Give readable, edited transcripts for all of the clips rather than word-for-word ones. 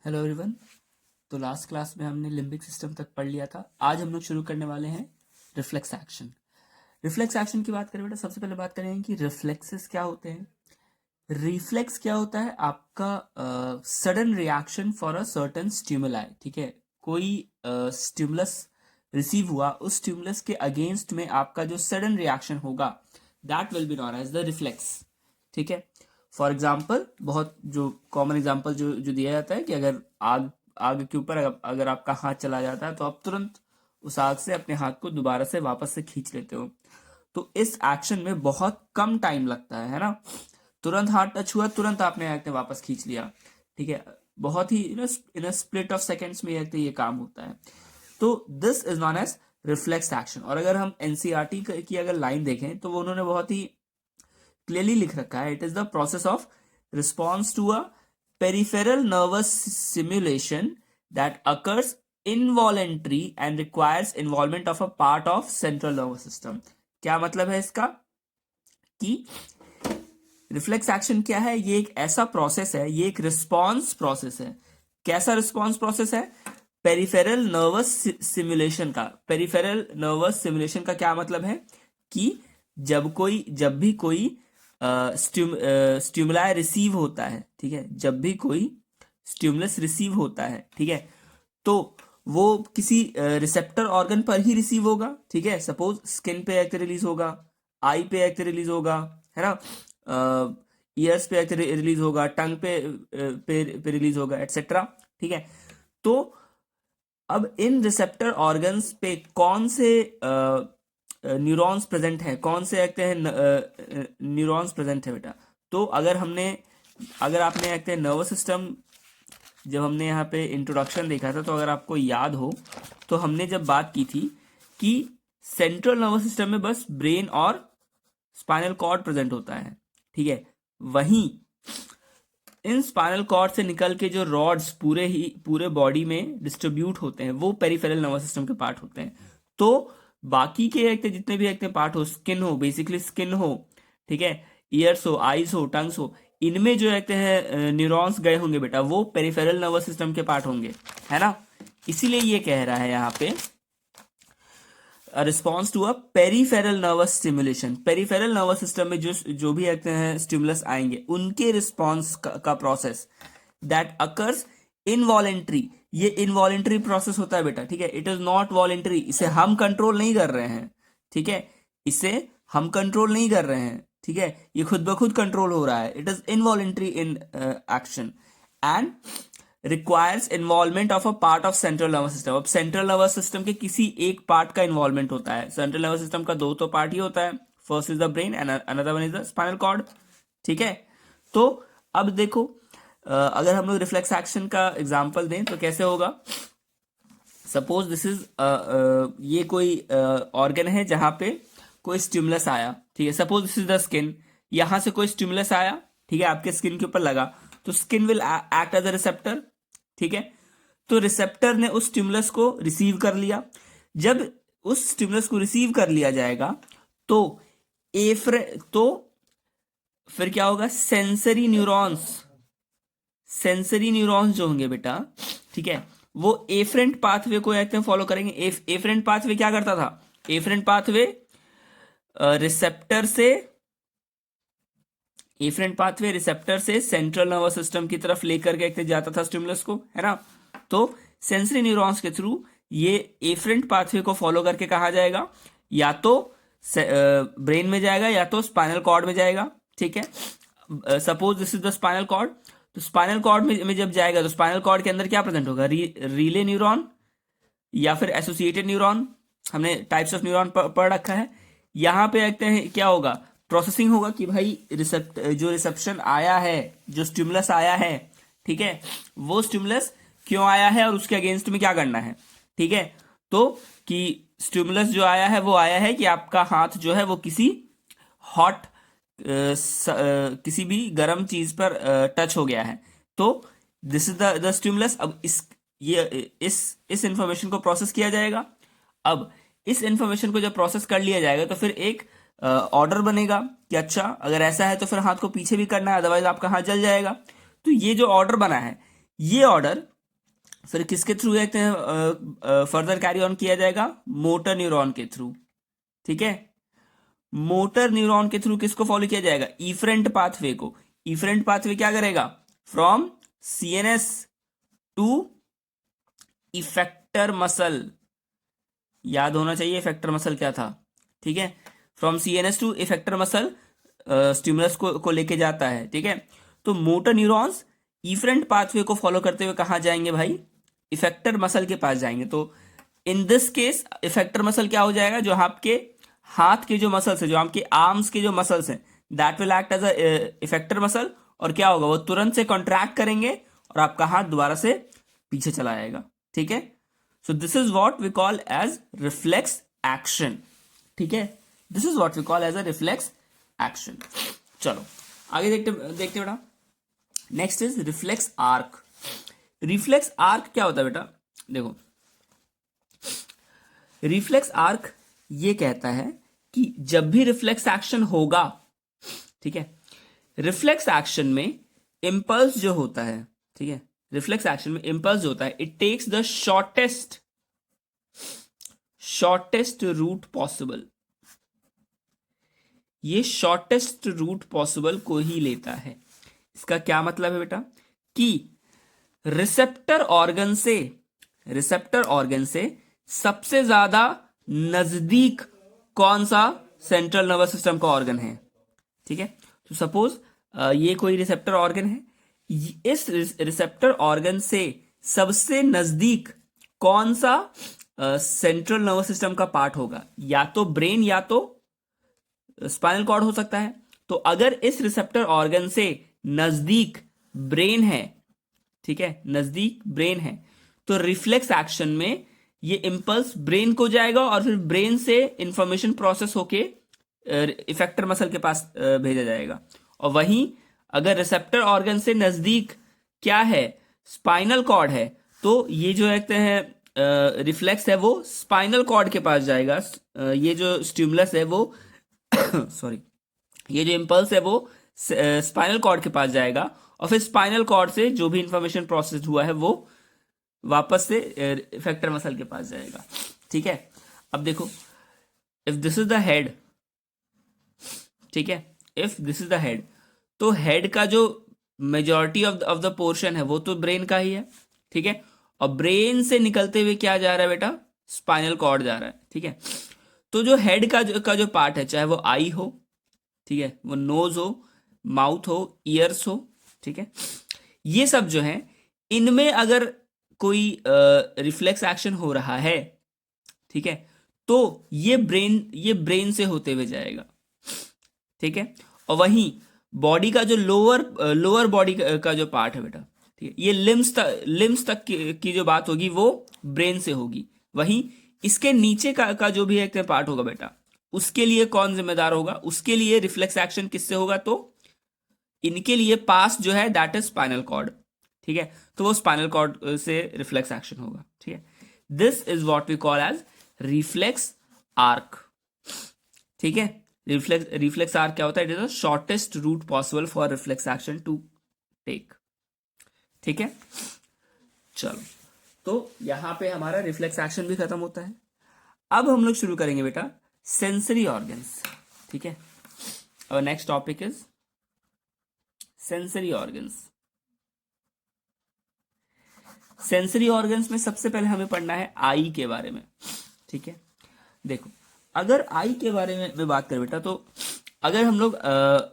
Hello everyone. तो last class में हमने लिम्बिक सिस्टम तक पढ़ लिया था। आज हम लोग शुरू करने वाले हैं रिफ्लेक्स एक्शन। रिफ्लेक्स एक्शन की बात करें बेटा, सबसे पहले बात करेंगे कि रिफ्लेक्सेस क्या होते हैं। रिफ्लेक्स क्या होता है? आपका sudden reaction for a certain stimuli. ठीक है, कोई स्टिमुलस रिसीव हुआ, उस स्टिमुलस के अगेंस्ट में आपका जो सडन रिएक्शन होगा that will be known as the reflex. ठीक है, फॉर एग्जाम्पल बहुत जो कॉमन एग्जाम्पल जो दिया जाता है कि अगर आग आग के ऊपर अगर आपका हाथ चला जाता है तो आप तुरंत उस आग से अपने हाथ को दोबारा से वापस से खींच लेते हो। तो इस एक्शन में बहुत कम टाइम लगता है ना। तुरंत हाथ टच हुआ, तुरंत आपने एक्ट वापस खींच लिया। ठीक है, बहुत ही in a split of seconds में ये काम होता है। तो this is known as reflex action. और अगर हम एनसीईआरटी की अगर लाइन देखें तो वो उन्होंने बहुत ही क्लियरली लिख रखा है, it is the process of response to a peripheral nervous simulation that occurs involuntary and requires involvement of a part of central nervous system. क्या मतलब है इसका कि रिफ्लेक्स एक्शन क्या है? ये एक ऐसा प्रोसेस है, ये एक रिस्पॉन्स प्रोसेस है। कैसा रिस्पॉन्स प्रोसेस है? पेरिफेरल नर्वस सिमुलेशन का। पेरिफेरल नर्वस सिमुलेशन का क्या मतलब है कि जब भी कोई स्टिमुलाई रिसीव होता है, ठीक है, जब भी कोई स्टिमुलस रिसीव होता है, ठीक है, तो वो किसी रिसेप्टर ऑर्गन पर ही रिसीव होगा। ठीक है, सपोज स्किन पे एक्ट रिलीज होगा, आई पे एक्ट रिलीज होगा, है ना, ईयर्स पे एक्ट रिलीज होगा, टंग पे रिलीज होगा, एटसेट्रा। ठीक है, तो अब इन रिसेप्टर ऑर्गन्स पे कौन से न्यूरॉन्स प्रेजेंट है, कौन से एक्ट हैं न्यूरॉन्स प्रेजेंट है बेटा। तो अगर आपने एक्ट नर्वस सिस्टम, जब हमने यहाँ पे इंट्रोडक्शन देखा था, तो अगर आपको याद हो तो हमने जब बात की थी कि सेंट्रल नर्वस सिस्टम में बस ब्रेन और स्पाइनल कॉर्ड प्रेजेंट होता है। ठीक है, वहीं इन स्पाइनल कॉर्ड से निकल के जो रॉड्स पूरे बॉडी में डिस्ट्रीब्यूट होते हैं वो पेरिफेरल नर्वस सिस्टम के पार्ट होते हैं। तो बाकी के एक जितने भी एक पार्ट हो, स्किन हो, बेसिकली स्किन हो, ठीक है, ईयर्स हो, आईज हो, टंग्स हो, इनमें जो एक न्यूरॉन्स गए होंगे बेटा वो पेरिफेरल नर्वस सिस्टम के पार्ट होंगे, है ना। इसीलिए ये कह रहा है यहाँ पे response to a peripheral nervous stimulation. Peripheral nervous system में जो भी आते हैं स्टिमुलस आएंगे उनके रिस्पॉन्स का प्रोसेस दैट अकर्स इनवॉलेंट्री। ये इनवॉलेंट्री प्रोसेस होता है बेटा, ठीक है, इट इज नॉट वॉलेंट्री। इसे हम कंट्रोल नहीं कर रहे हैं, ठीक है, इसे हम कंट्रोल नहीं कर रहे हैं, ठीक है, ये खुद ब खुद कंट्रोल हो रहा है। It is involuntary in action and requires involvement of a part of central nervous system. अब सेंट्रल नर्वस सिस्टम के किसी एक पार्ट का इन्वॉल्वमेंट होता है। सेंट्रल नर्वस सिस्टम का दो तो पार्ट ही होता है, first is the brain and another one is the spinal cord. ठीक है, तो अब देखो अगर हम लोग रिफ्लेक्स एक्शन का एग्जांपल दें तो कैसे होगा। सपोज दिस इज ये कोई ऑर्गन है जहां पे कोई स्टिमुलस आया, ठीक है, suppose this is the skin, यहां से कोई स्टिमुलस आया, ठीक है, आपके स्किन के ऊपर लगा, तो skin will act as a receptor. ठीक है, तो रिसेप्टर ने उस स्टिमुलस को रिसीव कर लिया। जब उस स्टिमुलस को रिसीव कर लिया जाएगा तो तो फिर क्या होगा, सेंसरी न्यूरॉन्स जो होंगे बेटा, ठीक है, वो एफरेंट पाथवे को फॉलो करेंगे। एफरेंट पाथवे क्या करता था? एफरेंट पाथवे रिसेप्टर से एफरेंट पाथवे रिसेप्टर से सेंट्रल नर्वस सिस्टम की तरफ लेकर के जाता था स्टिमुलस को, है ना। तो सेंसरी न्यूरॉन्स के थ्रू ये एफरेंट पाथवे को फॉलो करके कहा जाएगा, या तो ब्रेन में जाएगा या तो स्पाइनल कॉर्ड में जाएगा। ठीक है, suppose this is the spinal cord, तो स्पाइनल कॉर्ड में जब जाएगा तो स्पाइनल कॉर्ड के अंदर क्या प्रेजेंट होगा? रिले न्यूरॉन या फिर एसोसिएटेड न्यूरॉन। हमने टाइप्स ऑफ न्यूरॉन पढ़ रखा है। यहां पे देखते हैं क्या होगा, प्रोसेसिंग होगा कि भाई जो रिसेप्शन आया है, जो स्टिमुलस आया है, ठीक है, वो स्टिमुलस क्यों आया है और उसके अगेंस्ट में क्या करना है। ठीक है, तो कि स्टिमुलस जो आया है वो आया है कि आपका हाथ जो है वो किसी हॉट किसी भी गर्म चीज पर टच हो गया है, तो दिस इज द स्टिमुलस। अब इस इंफॉर्मेशन को प्रोसेस किया जाएगा। अब इस इंफॉर्मेशन को जब प्रोसेस कर लिया जाएगा तो फिर एक ऑर्डर बनेगा कि अच्छा अगर ऐसा है तो फिर हाथ को पीछे भी करना है, अदरवाइज आपका हाथ जल जाएगा। तो ये जो ऑर्डर बना है ये ऑर्डर फिर किसके थ्रू देखते हैं फर्दर कैरी ऑन किया जाएगा? मोटर न्यूरॉन के थ्रू। ठीक है, मोटर न्यूरॉन के थ्रू किसको फॉलो किया जाएगा? इफरेंट पाथवे को। इफरेंट पाथवे क्या करेगा? From CNS to effector muscle. याद होना चाहिए इफेक्टर मसल क्या था। ठीक है, from CNS to effector muscle stimulus को लेके जाता है। ठीक है, तो मोटर न्यूरॉन्स इफरेंट पाथवे को फॉलो करते हुए कहां जाएंगे भाई? इफेक्टर मसल के पास जाएंगे। तो in this case effector muscle क्या हो जाएगा? जो आपके हाथ के जो मसल्स है, जो आपके आर्म्स के जो मसल्स हैं, that will act as a effector muscle. और क्या होगा? वो तुरंत से कॉन्ट्रैक्ट करेंगे और आपका हाथ दोबारा से पीछे चला आएगा। ठीक है, so this is what we call as reflex action. ठीक है, this is what we call as a reflex action. चलो आगे देखते देखते बेटा। Next is reflex arc. Reflex arc क्या होता है बेटा? देखो, रिफ्लेक्स आर्क ये कहता है कि जब भी रिफ्लेक्स एक्शन होगा, ठीक है, रिफ्लेक्स एक्शन में इंपल्स जो होता है, ठीक है, रिफ्लेक्स एक्शन में इंपल्स जो होता है, it takes the shortest route possible. ये शॉर्टेस्ट रूट पॉसिबल को ही लेता है। इसका क्या मतलब है बेटा? कि रिसेप्टर ऑर्गन से सबसे ज्यादा नजदीक कौन सा सेंट्रल नर्वस सिस्टम का ऑर्गन है। ठीक है, तो सपोज ये कोई रिसेप्टर ऑर्गन है, इस रिसेप्टर ऑर्गन से सबसे नजदीक कौन सा सेंट्रल नर्वस सिस्टम का पार्ट होगा? या तो ब्रेन या तो स्पाइनल कॉर्ड हो सकता है। तो अगर इस रिसेप्टर ऑर्गन से नजदीक ब्रेन है, ठीक है, नजदीक ब्रेन है, तो रिफ्लेक्स एक्शन में ये इंपल्स ब्रेन को जाएगा और फिर ब्रेन से इंफॉर्मेशन प्रोसेस होके इफेक्टर मसल के पास भेजा जाएगा। और वहीं अगर रिसेप्टर ऑर्गन से नजदीक क्या है? स्पाइनल कॉर्ड है, तो ये जो कहते हैं रिफ्लेक्स है वो स्पाइनल कॉर्ड के पास जाएगा। ये जो स्टिमुलस है वो सॉरी, ये जो इंपल्स है वो स्पाइनल कॉर्ड के पास जाएगा और फिर स्पाइनल कॉर्ड से जो भी इंफॉर्मेशन प्रोसेस हुआ है वो वापस से इफेक्टर मसल के पास जाएगा। ठीक है, अब देखो, if this is the head, ठीक है, if this is the head, तो हेड का जो मेजॉरिटी ऑफ द पोर्शन है वो तो ब्रेन का ही है। ठीक है, और ब्रेन से निकलते हुए क्या जा रहा है बेटा? स्पाइनल कॉर्ड जा रहा है। ठीक है, तो जो हेड का जो पार्ट है, चाहे वो आई हो, ठीक है, वो नोज हो, माउथ हो, ईयर्स हो, ठीक है, ये सब जो है, इनमें अगर कोई रिफ्लेक्स एक्शन हो रहा है, ठीक है, तो ये ब्रेन से होते हुए जाएगा। ठीक है, और वहीं बॉडी का जो लोअर बॉडी का जो पार्ट है बेटा, ठीक है, ये लिम्स तक की जो बात होगी वो ब्रेन से होगी। वहीं इसके नीचे का जो भी एक पार्ट होगा बेटा, उसके लिए कौन जिम्मेदार होगा? उसके लिए रिफ्लेक्स एक्शन किससे होगा? तो इनके लिए पास जो है दैट इज स्पाइनल कॉर्ड। ठीक है, तो वो स्पाइनल कॉर्ड से रिफ्लेक्स एक्शन होगा। ठीक है, this is what we call as reflex arc. ठीक है, रिफ्लेक्स आर्क क्या होता है? It is the shortest route possible for reflex action to take. ठीक है, चलो, तो यहां पे हमारा रिफ्लेक्स एक्शन भी खत्म होता है। अब हम लोग शुरू करेंगे बेटा सेंसरी ऑर्गन्स। ठीक है, और next topic is sensory organs. Sensory organs में सबसे पहले हमें पढ़ना है आई के बारे में। ठीक है, देखो, अगर आई के बारे में बात करें बेटा, तो अगर हम लोग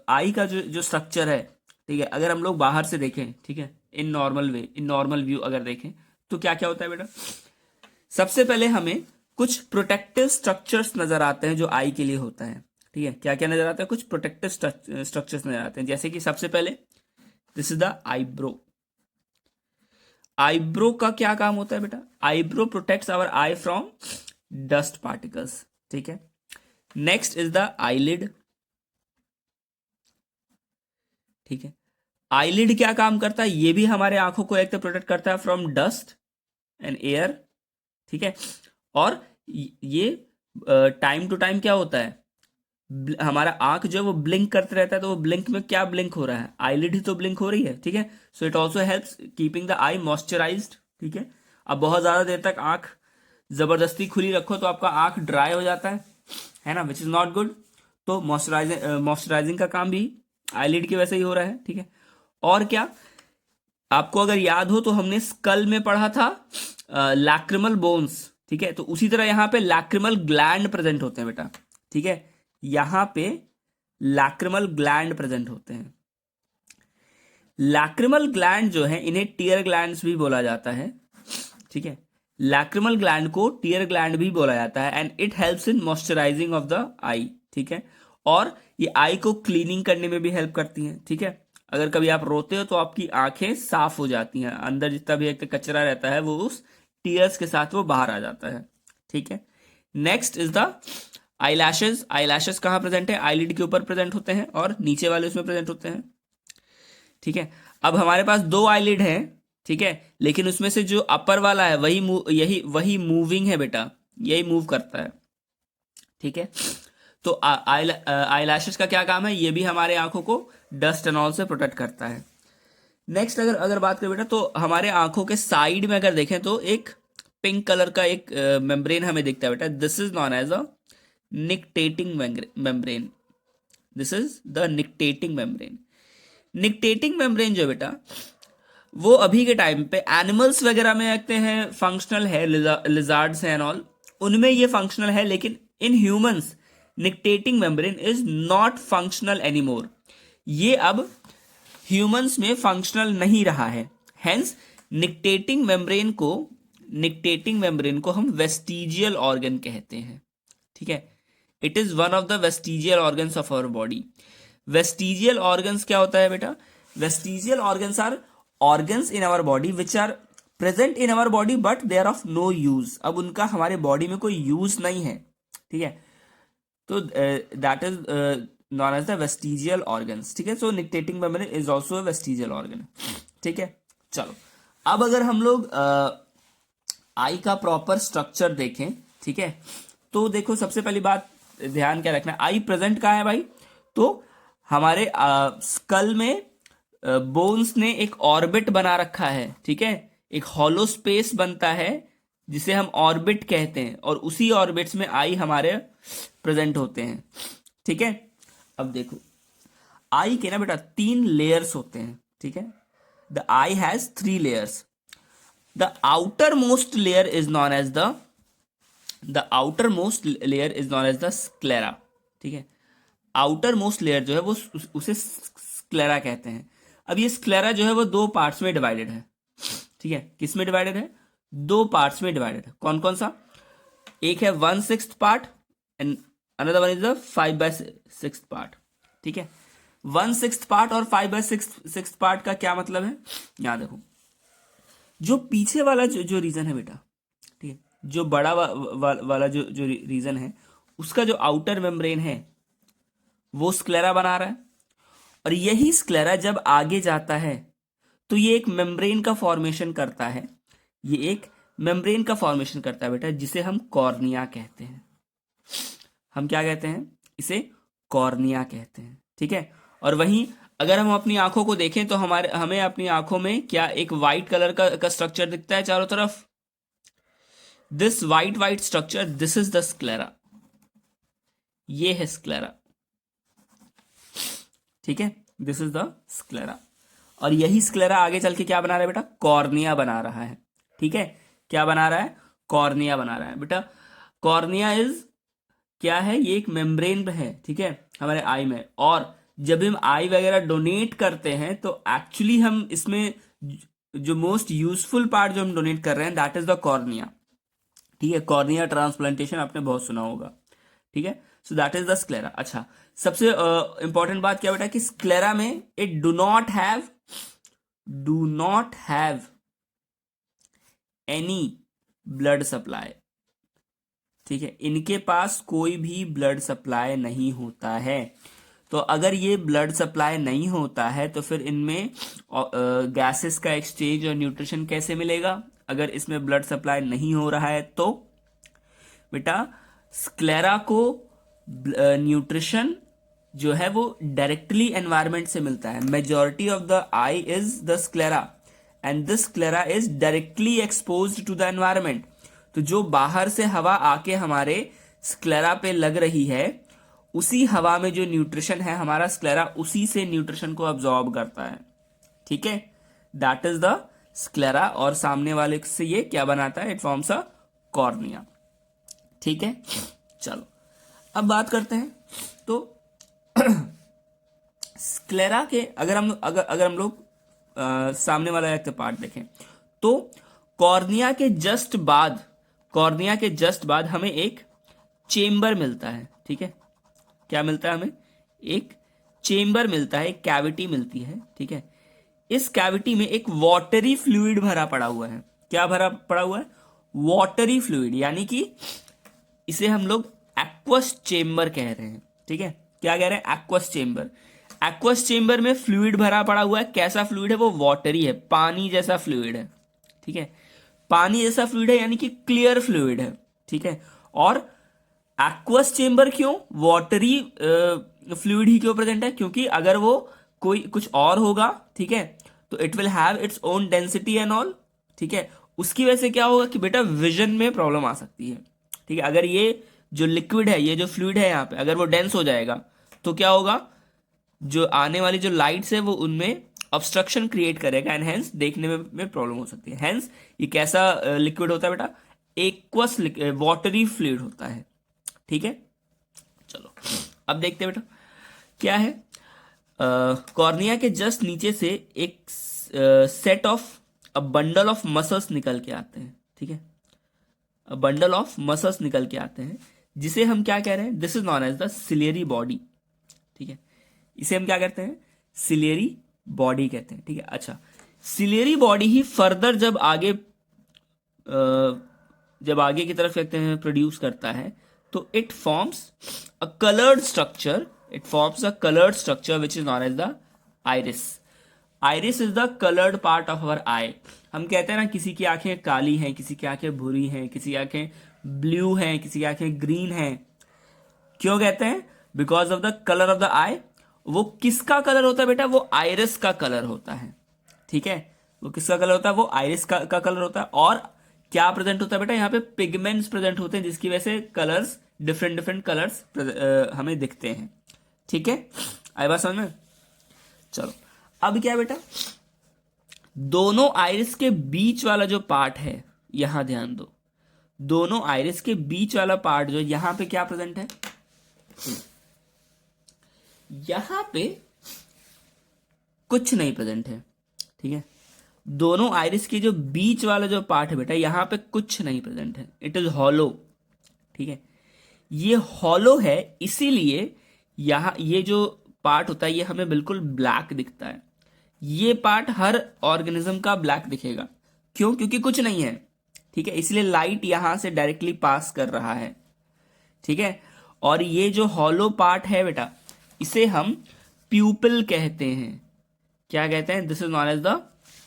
आई का जो स्ट्रक्चर है, ठीक है, अगर हम लोग बाहर से देखें, ठीक है, इन नॉर्मल व्यू अगर देखें, तो क्या क्या होता है बेटा? सबसे पहले हमें कुछ प्रोटेक्टिव स्ट्रक्चर्स नजर आते हैं जो आई के लिए होता है। ठीक है, क्या क्या नजर आता है? कुछ प्रोटेक्टिव स्ट्रक्चर्स नजर आते हैं, जैसे कि सबसे पहले this is the eyebrow. Eyebrow का क्या काम होता है बेटा? Eyebrow protects our eye from dust particles. ठीक है, नेक्स्ट इज द आईलिड। ठीक है, आईलिड क्या काम करता है? ये भी हमारे आंखों को एक तो प्रोटेक्ट करता है फ्रॉम डस्ट एंड एयर। ठीक है, और ये टाइम टू टाइम क्या होता है? हमारा आंख जो है वो ब्लिंक करते रहता है, तो वो ब्लिंक में क्या ब्लिंक हो रहा है, आईलिड ही तो ब्लिंक हो रही है, ठीक है। So it also helps keeping the I moisturised, ठीक है। अब बहुत ज्यादा देर तक आंख जबरदस्ती खुली रखो तो आपका आंख ड्राई हो जाता है ना, विच इज नॉट गुड। तो मॉइस्चराइजिंग का काम भी आईलिड की वजह से ही हो रहा है, ठीक है। और क्या, आपको अगर याद हो तो हमने स्कल में पढ़ा था लैक्रिमल बोन्स, ठीक है। तो उसी तरह यहां पे लैक्रिमल ग्लैंड प्रेजेंट होते हैं बेटा, ठीक है। यहां पे लैक्रिमल ग्लैंड प्रेजेंट होते हैं। लैक्रिमल ग्लैंड जो है इन्हें टीयर ग्लैंड्स भी बोला जाता है, ठीक है। लैक्रिमल ग्लैंड को टीयर ग्लैंड भी बोला जाता है and it helps in moisturising of the eye, ठीक है। और ये आई को क्लीनिंग करने में भी हेल्प करती हैं, ठीक है। अगर कभी आप रोते हो तो आपकी आंखें साफ हो जाती हैं, अंदर जितना भी एक कचरा रहता है वो उस टीयर्स के साथ वो बाहर आ जाता है, ठीक है। Next is the eyelashes. Eyelashes कहाँ प्रेजेंट है, आईलिड के ऊपर प्रेजेंट होते हैं और नीचे वाले उसमें प्रेजेंट होते हैं, ठीक है। अब हमारे पास दो आईलिड है, ठीक है, लेकिन उसमें से जो अपर वाला है वही मूविंग है बेटा, यही मूव करता है, ठीक है। तो आईलैशेस का क्या काम है, ये भी हमारे आंखों को डस्ट एंड ऑल से प्रोटेक्ट करता है। नेक्स्ट अगर अगर बात करें बेटा तो हमारे आंखों के साइड में अगर देखें तो एक पिंक कलर का एक मेम्ब्रेन हमें दिखता है बेटा, this is known as a nictitating membrane. This is the nictitating membrane. Nictitating membrane जो बेटा वो अभी के टाइम पे एनिमल्स वगैरह में रखते हैं, फंक्शनल है, लिजार्ड्स एंड ऑल, उनमें ये फंक्शनल है, लेकिन in humans nictitating membrane is not functional anymore. ये अब ह्यूमंस में फंक्शनल नहीं रहा है, हेंस निक्टेटिंग मेम्ब्रेन को हम वेस्टिजियल ऑर्गन कहते हैं, ठीक है। It is one of the vestigial organs of our body. Vestigial organs क्या होता है बेटा, vestigial organs are organs in our body which are present in our body but they are of no use. अब उनका हमारे body में कोई use नहीं है, ठीक है। तो that is known as the vestigial organs, ठीक है। So nictitating membrane is also a vestigial organ, ठीक है। चलो अब अगर हम लोग आई का प्रॉपर स्ट्रक्चर देखें, ठीक है, तो देखो सबसे पहली बात ध्यान क्या रखना है, आई प्रेजेंट कहाँ है भाई, तो हमारे स्कल में बोन्स ने एक ऑर्बिट बना रखा है, ठीक है। एक हॉलो स्पेस बनता है जिसे हम ऑर्बिट कहते हैं, और उसी ऑर्बिट्स में आई हमारे प्रेजेंट होते हैं, ठीक है। अब देखो आई के ना बेटा 3 लेयर्स होते हैं, ठीक है। The eye has 3 layers. The outermost layer is known as the sclera, ठीक है। आउटर मोस्ट लेयर जो है वो उसे स्क्लेरा कहते हैं। अब ये स्क्लेरा जो है वो 2 पार्ट्स में डिवाइडेड है, ठीक है। किस में डिवाइडेड है, 2 पार्ट्स में डिवाइडेड है। कौन कौन सा, एक है 1/6 part and another one is the 5/6 part, ठीक है। 1/6 पार्ट और 5/6 पार्ट का क्या मतलब है, यहां देखो, जो पीछे वाला जो रीजन है बेटा, ठीक है, जो बड़ा वाला जो रीजन है, उसका जो आउटर मेम्ब्रेन है वो स्क्लेरा बना रहा है, और यही स्क्लेरा जब आगे जाता है तो ये एक मेम्ब्रेन का फॉर्मेशन करता है, ये एक मेम्ब्रेन का फॉर्मेशन करता है बेटा, जिसे हम कॉर्निया कहते हैं। हम क्या कहते हैं, इसे कॉर्निया कहते हैं, ठीक है। और वहीं अगर हम अपनी आंखों को देखें तो हमें अपनी आंखों में क्या एक वाइट कलर का स्ट्रक्चर दिखता है चारों तरफ, this white structure, this is the sclera, ये है स्क्लेरा, ठीक है, दिस इज द स्क्लेरा। और यही स्क्लेरा आगे चल के क्या बना रहा है बेटा, कॉर्निया बना रहा है, ठीक है। क्या बना रहा है, कॉर्निया बना रहा है बेटा। कॉर्निया इज क्या है, ये एक मेम्ब्रेन है, ठीक है, हमारे आई में। और जब हम आई वगैरह डोनेट करते हैं तो एक्चुअली हम इसमें जो मोस्ट यूजफुल पार्ट जो हम डोनेट कर रहे हैं दैट इज द कॉर्निया, ठीक है। कॉर्निया ट्रांसप्लांटेशन आपने बहुत सुना होगा, ठीक है। So that is the sclera. अच्छा, सबसे इंपॉर्टेंट बात क्या बेटा कि स्क्लेरा में it do not have any blood supply, ठीक है। इनके पास कोई भी ब्लड सप्लाई नहीं होता है। तो अगर ये ब्लड सप्लाई नहीं होता है तो फिर इनमें गैसेस का एक्सचेंज और न्यूट्रिशन कैसे मिलेगा, अगर इसमें ब्लड सप्लाई नहीं हो रहा है तो बेटा स्क्लेरा को न्यूट्रिशन जो है वो डायरेक्टली एनवायरमेंट से मिलता है। Majority of the eye is the sclera and this sclera is directly exposed to the environment. तो जो बाहर से हवा आके हमारे स्क्लेरा पे लग रही है, उसी हवा में जो न्यूट्रिशन है, हमारा स्क्लेरा उसी से न्यूट्रिशन को अब्जॉर्ब करता है। ठीक है, दैट इज द स्क्लेरा। और सामने वाले से ये क्या बनाता है? It forms a cornea. ठीक है, चलो अब बात करते हैं। तो स्क्लेरा के अगर हम लोग सामने वाला एक पार्ट देखें, तो कॉर्निया के जस्ट बाद हमें एक चेम्बर मिलता है। ठीक है, क्या मिलता है हमें? एक चेम्बर मिलता है, एक कैविटी मिलती है। ठीक है, इस कैविटी में एक वाटरी फ्लूइड भरा पड़ा हुआ है। क्या भरा पड़ा हुआ है? वाटरी फ्लूइड, यानी कि इसे हम लोग एक्वस चेम्बर कह रहे हैं। ठीक है, क्या कह रहे हैं? Aqueous chamber. एक्वस चेम्बर में फ्लूइड भरा पड़ा हुआ है। कैसा फ्लूइड है? वो वाटरी है, पानी जैसा फ्लूइड है। ठीक है, पानी जैसा फ्लूइड है, यानी कि क्लियर फ्लूइड है। ठीक है, और एक्वस चेम्बर क्यों? वाटरी फ्लूइड ही क्यों प्रेजेंट है? क्योंकि अगर वो कोई कुछ और होगा, ठीक है, तो it will have its own density and all. ठीक है, उसकी वजह से क्या होगा कि बेटा विजन में प्रॉब्लम आ सकती है। ठीक है, अगर ये जो लिक्विड है, ये जो फ्लूइड है यहाँ पे, अगर वो डेंस हो जाएगा तो क्या होगा? जो आने वाली जो लाइट्स है वो उनमें ऑब्स्ट्रक्शन क्रिएट करेगा एंड हेंस देखने में प्रॉब्लम हो सकती है। हेंस ये कैसा लिक्विड होता है बेटा? एक्वस वाटरी फ्लूइड होता है। ठीक है, चलो अब देखते हैं बेटा क्या है। कॉर्निया के जस्ट नीचे से एक set of a bundle of muscles निकल के आते हैं। ठीक है, अ बंडल ऑफ मसल्स निकल के आते हैं, जिसे हम क्या कह रहे हैं? This is known as the ciliary body. ठीक है, इसे हम क्या कहते हैं? सिलियरी बॉडी कहते हैं। ठीक है, अच्छा, सिलियरी बॉडी ही फर्दर जब आगे की तरफ कहते हैं प्रोड्यूस करता है, तो it forms a coloured structure which is known as the iris. Iris is the coloured part of our eye. हम कहते हैं ना, किसी की आंखें काली हैं, किसी की आंखें भूरी हैं, किसी की आंखें ब्लू हैं, किसी की आंखें ग्रीन हैं। क्यों कहते हैं? Because of the colour of the eye. वो किसका कलर होता है बेटा? वो आइरिस का कलर होता है। ठीक है, वो किसका कलर होता है? वो आइरिस का कलर होता है। और क्या प्रेजेंट होता है बेटा? यहाँ पे पिगमेंट्स प्रेजेंट होते हैं, जिसकी वजह से कलर्स, डिफरेंट कलर्स हमें दिखते हैं। ठीक है, आई बात समझ में? चलो अब क्या है बेटा? दोनों आइरिस के बीच वाला जो पार्ट है, यहां ध्यान दो, दोनों आइरिस के बीच वाला पार्ट जो यहां पे क्या प्रेजेंट है? यहां पे कुछ नहीं प्रेजेंट है। ठीक है, दोनों आइरिस के जो बीच वाला जो पार्ट है बेटा, यहां पे कुछ नहीं प्रेजेंट है। It is hollow. ठीक है, ये हॉलो है, इसीलिए यहां ये जो पार्ट होता है ये हमें बिल्कुल ब्लैक दिखता है। ये पार्ट हर ऑर्गेनिज्म का ब्लैक दिखेगा। क्यों? क्योंकि कुछ नहीं है। ठीक है, इसलिए लाइट यहां से डायरेक्टली पास कर रहा है। ठीक है, और ये जो हॉलो पार्ट है बेटा, इसे हम प्यूपिल कहते हैं। क्या कहते हैं? This is known as the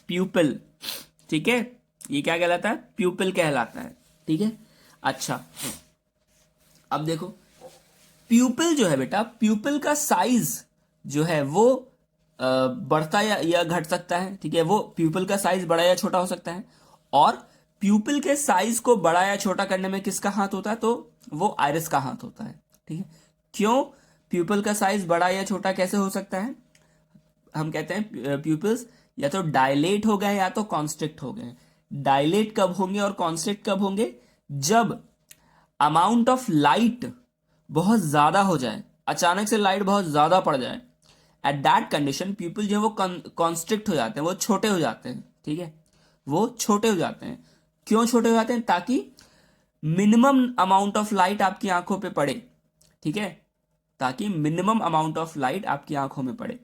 pupil. ठीक है, ये क्या कहलाता है? प्यूपिल कहलाता है। ठीक है, अच्छा, अब देखो, प्यूपिल जो है बेटा, प्यूपिल का साइज जो है वो बढ़ता या घट सकता है। ठीक है, वो प्यूपिल का साइज बड़ा या छोटा हो सकता है। और प्यूपिल के साइज को बड़ा या छोटा करने में किसका हाथ होता है? तो वो आइरिस का हाथ होता है। ठीक है, क्यों? प्यूपिल का साइज बड़ा या छोटा कैसे हो सकता है? हम कहते हैं प्यूपिल्स या तो डायलेट हो गए या तो कॉन्स्ट्रिक्ट हो गए। डायलेट कब होंगे और कॉन्स्ट्रिक्ट कब होंगे? जब अमाउंट ऑफ लाइट बहुत ज्यादा हो जाए, अचानक से लाइट बहुत ज्यादा पड़ जाए। एट दैट कंडीशन पीपल जो है वो कॉन्स्ट्रिक्ट हो जाते हैं, वो छोटे हो जाते हैं। ठीक है, वो छोटे हो जाते हैं। क्यों छोटे हो जाते हैं? ताकि मिनिमम अमाउंट ऑफ लाइट आपकी आंखों पे पड़े। ठीक है, ताकि मिनिमम अमाउंट ऑफ लाइट आपकी आंखों में पड़े।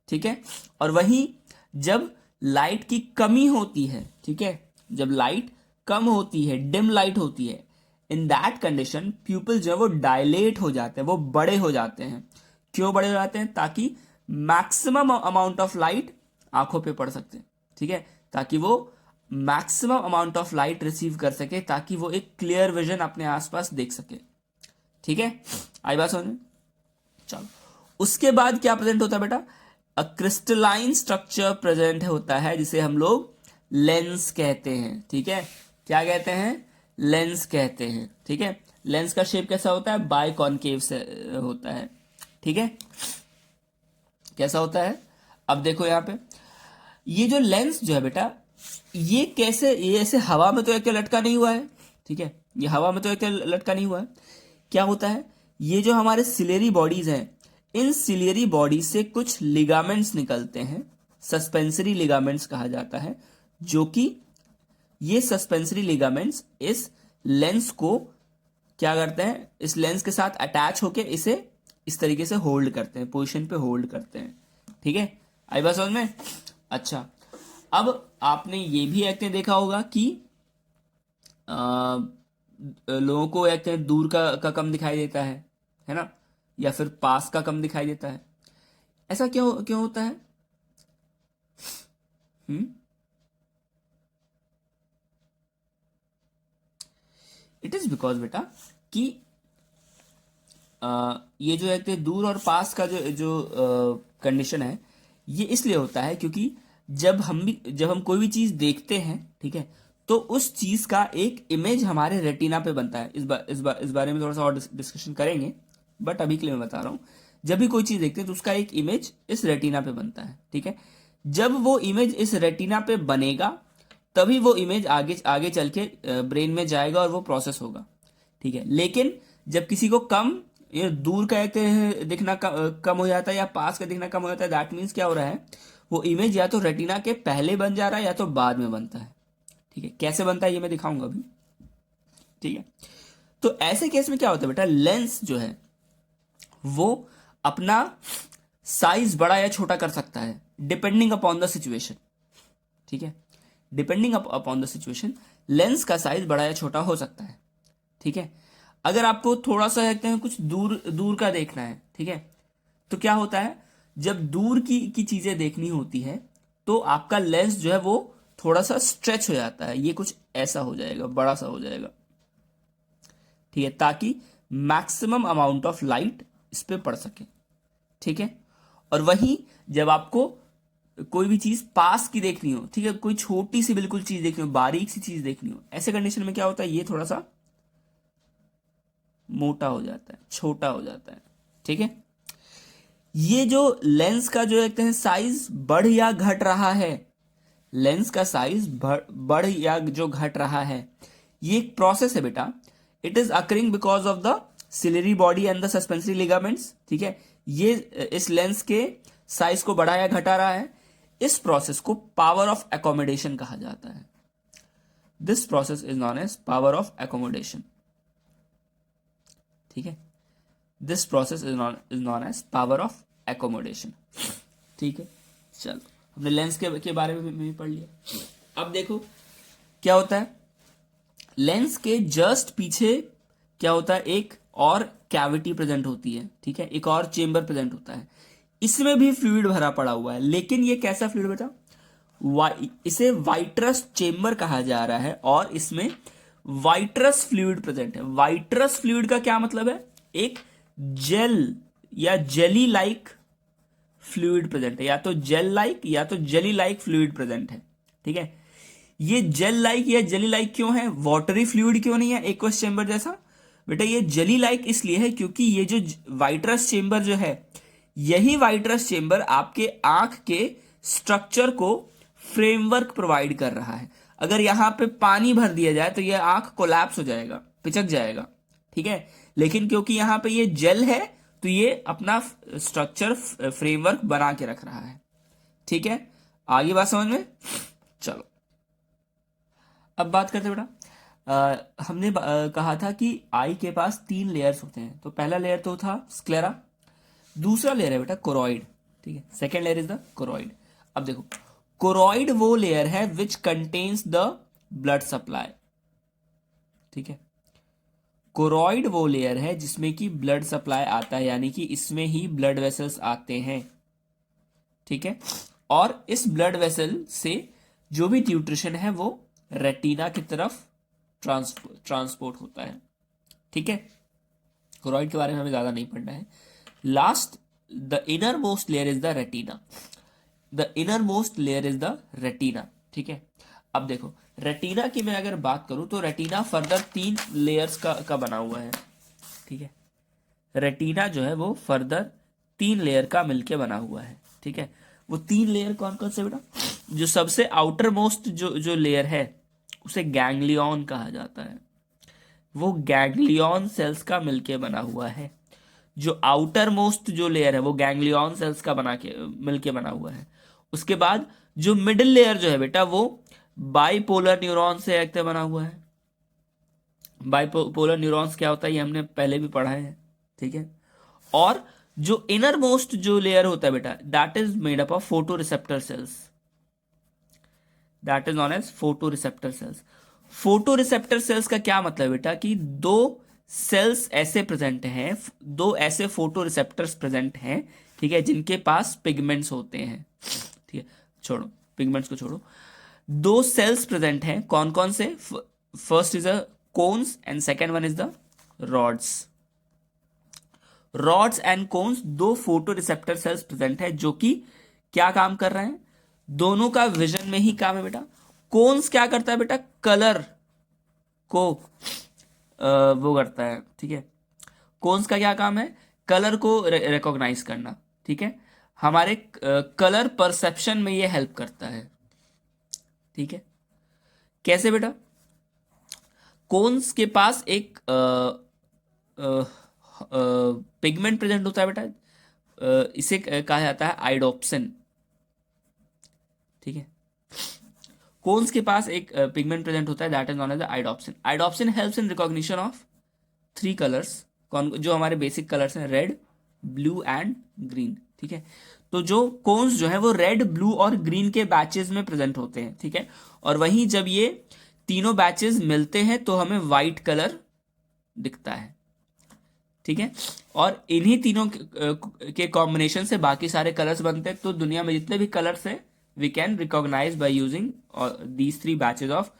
ठीक है, और वहीं जब लाइट की कमी होती है, ठीक है, जब लाइट कम होती है, डिम लाइट होती है, इन दैट कंडीशन प्यूपिल जो है वो डायलेट हो जाते हैं, वो बड़े हो जाते हैं। क्यों बड़े हो जाते हैं? ताकि मैक्सिमम अमाउंट ऑफ लाइट आंखों पे पड़ सकते हैं। ठीक है, ताकि वो maximum amount of light receive कर सके, ताकि वो एक क्लियर विजन अपने आसपास देख सके। ठीक है, आई बात समझ में। चलो, उसके बाद क्या प्रेजेंट होता है बेटा, अ क्रिस्टलाइन स्ट्रक्चर प्रेजेंट होता है जिसे हम लोग लेंस कहते हैं। ठीक है, क्या कहते हैं, लेंस कहते हैं। ठीक है, लेंस का शेप कैसा होता है, बाय कॉनकेव से होता है। ठीक है, कैसा होता है, अब देखो यहाँ पे ये जो लेंस जो है बेटा, ये कैसे, ये ऐसे हवा में तो एक लटका नहीं हुआ है। ठीक है, ये हवा में तो एक लटका नहीं हुआ है। क्या होता है, ये जो हमारे सिलेरी बॉडीज हैं, इन सिलेरी बॉडीज से कुछ लिगामेंट्स निकलते हैं, सस्पेंसरी लिगामेंट्स कहा जाता है, जो कि ये सस्पेंसरी लिगामेंट्स इस लेंस को क्या करते हैं, इस लेंस के साथ अटैच होके इसे इस तरीके से होल्ड करते हैं, पोजीशन पे होल्ड करते हैं। ठीक है, आई बात समझ में। अच्छा, अब आपने ये भी एक देखा होगा कि लोगों को एक दूर का कम दिखाई देता है ना, या फिर पास का कम दिखाई देता है। ऐसा क्यों क्यों होता है? इट इज बिकॉज बेटा कि ये जो है दूर और पास का जो कंडीशन है, ये इसलिए होता है क्योंकि जब हम कोई भी चीज देखते हैं, ठीक है, तो उस चीज का एक इमेज हमारे रेटिना पे बनता है। इस बारे में थोड़ा सा और डिस्कशन करेंगे, बट अभी के लिए मैं बता रहा हूं, जब भी कोई चीज देखते हैं तो उसका एक इमेज इस रेटिना पे बनता है। ठीक है, जब वो इमेज इस रेटिना पे बनेगा तभी वो इमेज आगे आगे चल के ब्रेन में जाएगा और वो प्रोसेस होगा। ठीक है, लेकिन जब किसी को कम, ये दूर का एक दिखना कम हो जाता है या पास का दिखना कम हो जाता है, दैट मीन्स क्या हो रहा है, वो इमेज या तो रेटिना के पहले बन जा रहा है या तो बाद में बनता है। ठीक है, कैसे बनता है ये मैं दिखाऊंगा अभी। ठीक है, तो ऐसे केस में क्या होता है बेटा, लेंस जो है वो अपना साइज बड़ा या छोटा कर सकता है डिपेंडिंग अपॉन द सिचुएशन। ठीक है, depending upon the situation lens का साइज बड़ा या छोटा हो सकता है। ठीक है, अगर आपको थोड़ा सा देखते हैं कुछ दूर दूर का देखना है, ठीक है, तो क्या होता है, जब दूर की चीजें देखनी होती है तो आपका लेंस जो है वो थोड़ा सा स्ट्रेच हो जाता है, ये कुछ ऐसा हो जाएगा, बड़ा सा हो जाएगा। ठीक है, ताकि मैक्सिमम अमाउंट ऑफ लाइट इस पे पड़ सके। ठीक है, और वहीं जब आपको कोई भी चीज पास की देखनी हो, ठीक है, कोई छोटी सी बिल्कुल चीज देखनी हो, बारीक सी चीज देखनी हो, ऐसे कंडीशन में क्या होता है, ये थोड़ा सा मोटा हो जाता है, छोटा हो जाता है। ठीक है, ये जो लेंस का जो कहते हैं साइज बढ़ या घट रहा है, लेंस का साइज बढ़ या जो घट रहा है, ये एक प्रोसेस है बेटा। It is occurring because of the ciliary body and the suspensory ligaments. ठीक है, ये इस लेंस के साइज को बढ़ा या घटा रहा है। इस प्रोसेस को पावर ऑफ एकोमोडेशन कहा जाता है। This process is known as power of accommodation. ठीक है, this process is known as power of accommodation. ठीक है, चलो हमने लेंस के बारे में भी पढ़ लिया। अब देखो क्या होता है, लेंस के जस्ट पीछे क्या होता है, एक और कैविटी प्रेजेंट होती है। ठीक है, एक और चेंबर प्रेजेंट होता है, इसमें भी फ्लूइड भरा पड़ा हुआ है। लेकिन ये कैसा फ्लूइड बेटा, इसे वाइट्रस चेंबर कहा जा रहा है और इसमें वाइट्रस फ्लूइड प्रेजेंट है। वाइट्रस फ्लूइड का क्या मतलब है, एक जेल या जेली लाइक फ्लूइड प्रेजेंट है, या तो जेल लाइक या तो जेली लाइक फ्लूइड प्रेजेंट है। ठीक है, ये जेल लाइक या जेली लाइक क्यों है, वाटरी फ्लूइड क्यों नहीं है एक्वस चेंबर जैसा? बेटा ये जेली लाइक इसलिए है क्योंकि ये जो वाइट्रस चेंबर जो है, यही वाइट्रस चेंबर आपके आंख के स्ट्रक्चर को फ्रेमवर्क प्रोवाइड कर रहा है। अगर यहां पे पानी भर दिया जाए तो यह आंख कोलैप्स हो जाएगा, पिचक जाएगा। ठीक है, लेकिन क्योंकि यहां पे ये जेल है तो ये अपना स्ट्रक्चर फ्रेमवर्क बना के रख रहा है। ठीक है, आगे बात समझ में। चलो अब बात करते हैं बेटा, हमने कहा था कि आई के पास 3 लेयर्स होते हैं। तो पहला लेयर तो था स्क्लेरा, दूसरा लेयर है बेटा कोरॉइड। ठीक है, second layer is the choroid. अब देखो, कोरॉइड वो लेयर है which contains the blood supply. ठीक है, कोरॉइड वो लेयर है जिसमें कि ब्लड सप्लाई आता है, यानी कि इसमें ही ब्लड वेसल्स आते हैं। ठीक है, और इस ब्लड वेसल से जो भी न्यूट्रिशन है वो रेटिना की तरफ ट्रांसपोर्ट होता है। ठीक है, कोरॉइड के बारे में हमें ज़्यादा नहीं पढ़ना है। Last, the inner most layer is the retina. The inner most layer is the retina. ठीक है, अब देखो रेटिना की मैं अगर बात करूं तो रेटिना फर्दर 3 लेयर्स का बना हुआ है। ठीक है, रेटिना जो है वो फर्दर 3 लेयर का मिलके बना हुआ है। ठीक है, वो 3 लेयर कौन कौन से बेटा? जो सबसे आउटर मोस्ट जो लेयर है उसे गैंग्लियन कहा जाता है। वो गैंग्लियन सेल्स का मिलके बना हुआ है। जो आउटर मोस्ट जो लेयर है वो गैंग्लियन सेल्स का मिलके बना हुआ है। उसके बाद जो मिडिल लेयर जो है बेटा वो बाइपोलर न्यूरॉन से एक बना हुआ है। बाइपोलर न्यूरॉन्स क्या होता है ये हमने पहले भी पढ़ा है। ठीक है, और जो इनर मोस्ट जो लेयर होता है बेटा that is made up of photoreceptor cells. That is known as photoreceptor cells. Photoreceptor cells का क्या मतलब है बेटा कि दो सेल्स ऐसे प्रेजेंट हैं, दो ऐसे फोटो रिसेप्टर्स प्रेजेंट हैं, ठीक है, जिनके पास पिगमेंट्स होते हैं। ठीक है, छोड़ो पिगमेंट्स को छोड़ो, दो सेल्स प्रेजेंट हैं, कौन कौन से? First is a cones and second one is the rods. Rods and cones दो फोटो रिसेप्टर सेल्स प्रेजेंट है जो कि क्या काम कर रहे हैं? दोनों का विजन में ही काम है बेटा। कोन्स क्या करता है बेटा? कलर को वो करता है। ठीक है, कोन्स का क्या काम है? कलर को रिकॉग्नाइज करना। ठीक है, हमारे कलर परसेप्शन में ये हेल्प करता है। ठीक है, कैसे बेटा? कोन्स के पास एक पिगमेंट प्रेजेंट होता है बेटा, इसे कहा जाता है आइडोप्सिन। ठीक है, कोन्स के पास एक पिगमेंट प्रेजेंट होता है that is known as iodopsin. Iodopsin helps in recognition of 3 colours, कौन जो हमारे बेसिक कलर्स हैं? Red, blue and green. ठीक है, तो जो कोन्स जो है वो रेड, ब्लू और ग्रीन के बैचेस में प्रेजेंट होते हैं। ठीक है, और वहीं जब ये तीनों बैचेस मिलते हैं तो हमें वाइट कलर दिखता है। ठीक है, और इन्हीं तीनों के कॉम्बिनेशन से बाकी सारे कलर्स बनते हैं। तो दुनिया में जितने भी कलर्स हैं we can recognise by using these 3 batches of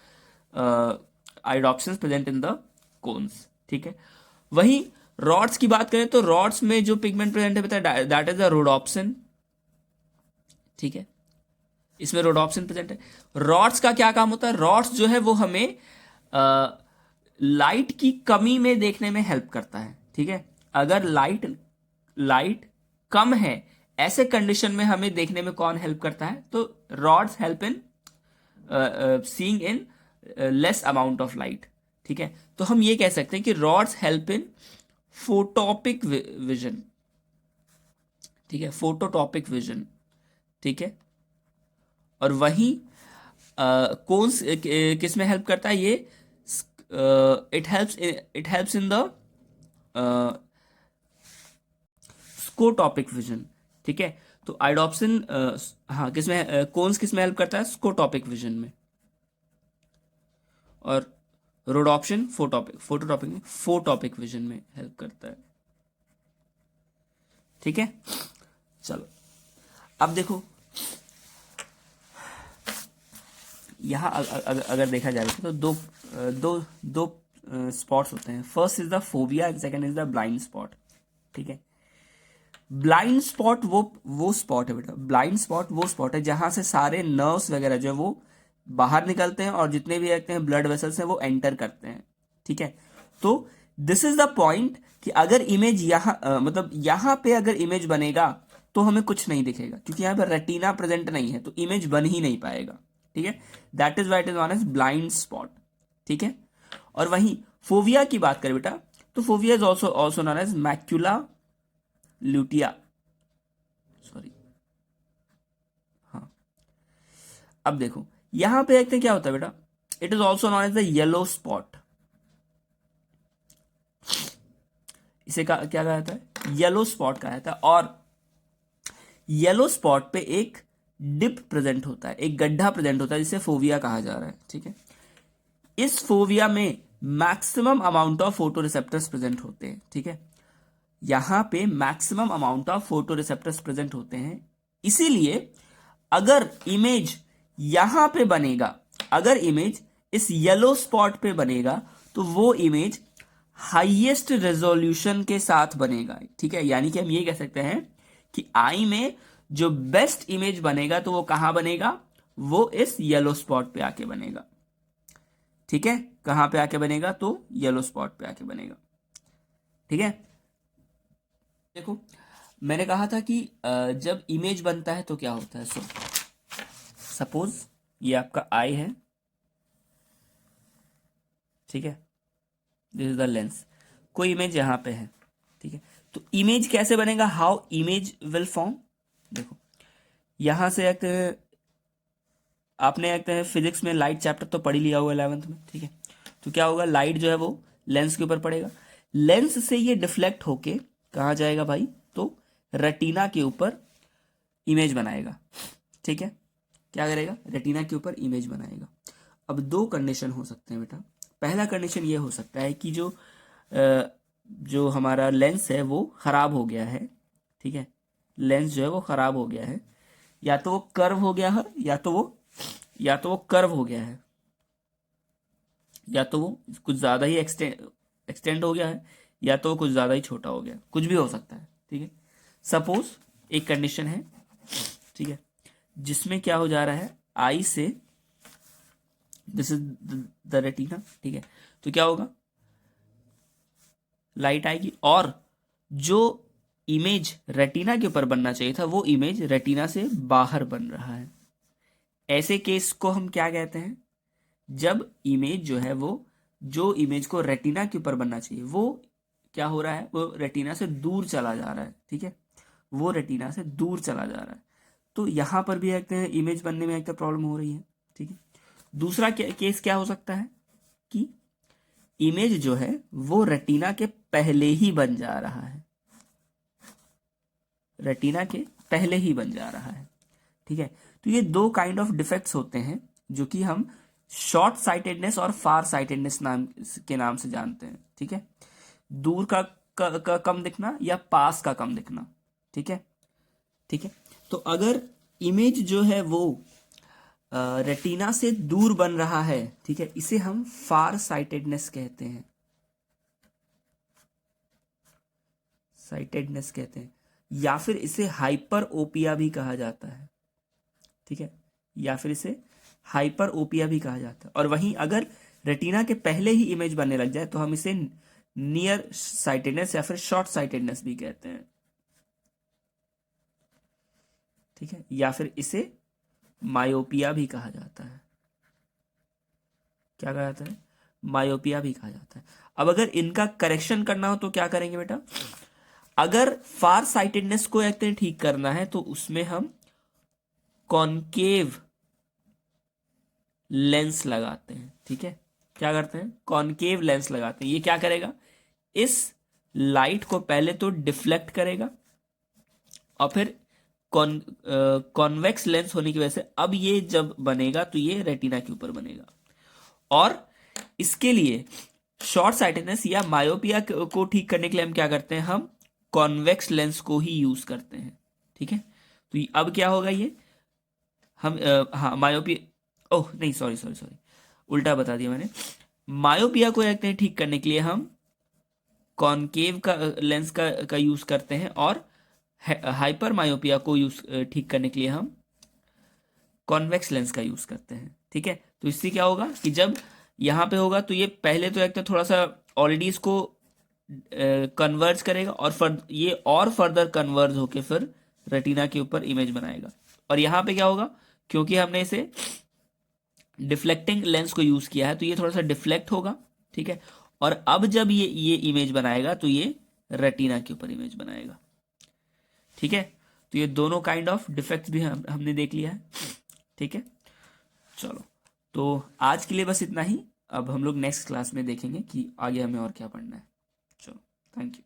iodopsin present in the cones. ठीक है, वहीं रॉड्स की बात करें तो रॉड्स में जो पिगमेंट प्रेजेंट है बताया दैट इज द रोडोप्सिन। ठीक है, इसमें रोडोप्सिन प्रेजेंट है। रॉड्स का क्या काम होता है? रॉड्स जो है वो हमें लाइट की कमी में देखने में हेल्प करता है। ठीक है, अगर लाइट कम है ऐसे कंडीशन में हमें देखने में कौन हेल्प करता है? तो rods help in seeing in less amount of light. ठीक है, तो हम ये कह सकते हैं कि rods help in photopic vision. ठीक है, फोटोटॉपिक विजन। ठीक है, और वहीं कौन किस में हेल्प करता है? ये it helps in the scotopic vision. ठीक है, तो आइडोप्सिन हाँ किस में कोन्स किस में हेल्प करता है? स्कोटॉपिक विजन में। और रोडोप्सिन फोटोटॉपिक विजन में हेल्प करता है। ठीक है, चलो अब देखो यहाँ अगर देखा जाए तो दो स्पॉट्स होते हैं। First is the phobia and second is the blind spot. ठीक है, ब्लाइंड स्पॉट वो स्पॉट है बेटा, ब्लाइंड स्पॉट वो स्पॉट है जहां से सारे नर्व्स वगैरह जो है वो बाहर निकलते हैं और जितने भी रहते हैं ब्लड वेसल्स हैं वो एंटर करते हैं। ठीक है, तो दिस इज द पॉइंट कि अगर इमेज मतलब यहाँ पे अगर इमेज बनेगा तो हमें कुछ नहीं दिखेगा क्योंकि यहाँ पर रेटिना प्रेजेंट नहीं है, तो इमेज बन ही नहीं पाएगा। ठीक है, that is what is known as blind spot. ठीक है, और वहीं फोविया की बात करें बेटा तो fovea is also known as macula lutea. Sorry, हाँ, अब देखो यहां पे देखते हैं क्या होता है बेटा, it is also known as the yellow spot. इसे क्या कहा जाता है? येलो स्पॉट कहा जाता है। और येलो स्पॉट पे एक डिप प्रेजेंट होता है, एक गड्ढा प्रेजेंट होता है जिसे फोविया कहा जा रहा है। ठीक है, इस फोविया में maximum amount of photo receptors present होते हैं। ठीक है, यहां पे maximum amount of photo receptors present होते हैं, इसीलिए अगर इमेज यहां पे बनेगा, अगर इमेज इस येलो स्पॉट पे बनेगा तो वो इमेज हाईएस्ट रेजोल्यूशन के साथ बनेगा, ठीक है। यानी कि हम ये कह सकते हैं कि आई में जो बेस्ट इमेज बनेगा तो वो कहां बनेगा, वो इस येलो स्पॉट पे आके बनेगा, ठीक है। कहां पे आके बनेगा, तो येलो स्पॉट पे आके बनेगा, ठीक है। देखो मैंने कहा था कि जब इमेज बनता है तो क्या होता है। सपोज ये आपका आई है, ठीक है, दिस इज द लेंस, कोई इमेज यहां पे है, ठीक है। तो इमेज कैसे बनेगा, हाउ इमेज विल फॉर्म। देखो यहां से एक, आपने एक फिजिक्स में लाइट चैप्टर तो पढ़ ही लिया होगा 11th में, ठीक है। तो क्या होगा, लाइट जो है वो लेंस के ऊपर पड़ेगा, लेंस से ये डिफ्लेक्ट होके कहाँ जाएगा भाई, तो रेटिना के ऊपर इमेज बनाएगा, ठीक है। क्या करेगा, रेटिना के ऊपर इमेज बनाएगा। अब दो कंडीशन हो सकते हैं बेटा। पहला कंडीशन ये हो सकता है कि जो हमारा लेंस है वो खराब हो गया है, ठीक है, लेंस जो है वो खराब हो गया है, या तो वो कर्व हो गया है, या तो वो कर्व हो गया है, या तो वो कुछ ज्यादा ही एक्सटेंड हो गया है, या तो वो कुछ ज्यादा ही छोटा हो गया, कुछ भी हो सकता है, ठीक है। सपोज एक कंडीशन है, ठीक है, जिसमें क्या हो जा रहा है, आई से, दिस इज द रेटिना, ठीक है। तो क्या होगा, लाइट आएगी और जो इमेज रेटिना के ऊपर बनना चाहिए था वो इमेज रेटिना से बाहर बन रहा है। ऐसे केस को हम क्या कहते हैं, जब इमेज जो है वो, जो इमेज को रेटिना के ऊपर बनना चाहिए वो क्या हो रहा है, वो रेटिना से दूर चला जा रहा है, ठीक है, वो रेटिना से दूर चला जा रहा है। तो यहां पर भी एक इमेज बनने में एक प्रॉब्लम हो रही है, ठीक है। दूसरा केस क्या हो सकता है कि इमेज जो है वो रेटिना के पहले ही बन जा रहा है, रेटिना के पहले ही बन जा रहा है, ठीक है। तो ये दो काइंड ऑफ डिफेक्ट्स होते हैं जो कि हम शॉर्ट साइटेडनेस और फार साइटेडनेस नाम से जानते हैं, ठीक है। दूर का कम दिखना या पास का कम दिखना, ठीक है, ठीक है। तो अगर इमेज जो है वो रेटिना से दूर बन रहा है, ठीक है, इसे हम फार साइटेडनेस कहते हैं, साइटेडनेस कहते हैं, या फिर इसे हाइपर ओपिया भी कहा जाता है, ठीक है, या फिर इसे हाइपर ओपिया भी कहा जाता है। और वहीं अगर रेटिना के पहले ही इमेज बनने लग जाए तो हम इसे नियर साइटेडनेस या फिर शॉर्ट साइटेडनेस भी कहते हैं, ठीक है, या फिर इसे मायोपिया भी कहा जाता है। क्या कहा जाता है, मायोपिया भी कहा जाता है। अब अगर इनका करेक्शन करना हो तो क्या करेंगे बेटा, अगर फार साइटेडनेस को एक ठीक करना है तो उसमें हम कॉनकेव लेंस लगाते हैं, ठीक है। क्या करते हैं, कॉनकेव लेंस लगाते हैं। ये क्या करेगा, इस लाइट को पहले तो डिफ्लेक्ट करेगा और फिर कॉन्वेक्स लेंस होने की वजह से अब ये जब बनेगा तो ये रेटिना के ऊपर बनेगा। और इसके लिए शॉर्ट साइटेडनेस या मायोपिया को ठीक करने के लिए हम क्या करते हैं, हम कॉन्वेक्स लेंस को ही यूज करते हैं, ठीक है। तो अब क्या होगा, ये हम हाँ मायोपिया, ओह नहीं सॉरी सॉरी सॉरी, उल्टा बता दिया मैंने। मायोपिया को रखते हैं ठीक करने के लिए हम कॉनकेव का लेंस का यूज करते हैं, और हाइपर मायोपिया को यूज ठीक करने के लिए हम कॉन्वेक्स लेंस का यूज करते हैं, ठीक है। तो इससे क्या होगा कि जब यहाँ पे होगा तो ये पहले तो एक तो थोड़ा सा ऑलरेडी इसको कन्वर्ज करेगा और ये और फर्दर कन्वर्ज होके फिर रेटिना के ऊपर इमेज बनाएगा। और यहाँ पे क्या होगा, क्योंकि हमने इसे डिफ्लेक्टिंग लेंस को यूज किया है तो ये थोड़ा सा डिफ्लेक्ट होगा, ठीक है। और अब जब ये इमेज बनाएगा तो ये रेटिना के ऊपर इमेज बनाएगा, ठीक है। तो ये दोनों काइंड ऑफ डिफेक्ट्स भी हमने देख लिया है, ठीक है। चलो तो आज के लिए बस इतना ही। अब हम लोग नेक्स्ट क्लास में देखेंगे कि आगे हमें और क्या पढ़ना है। चलो, थैंक यू।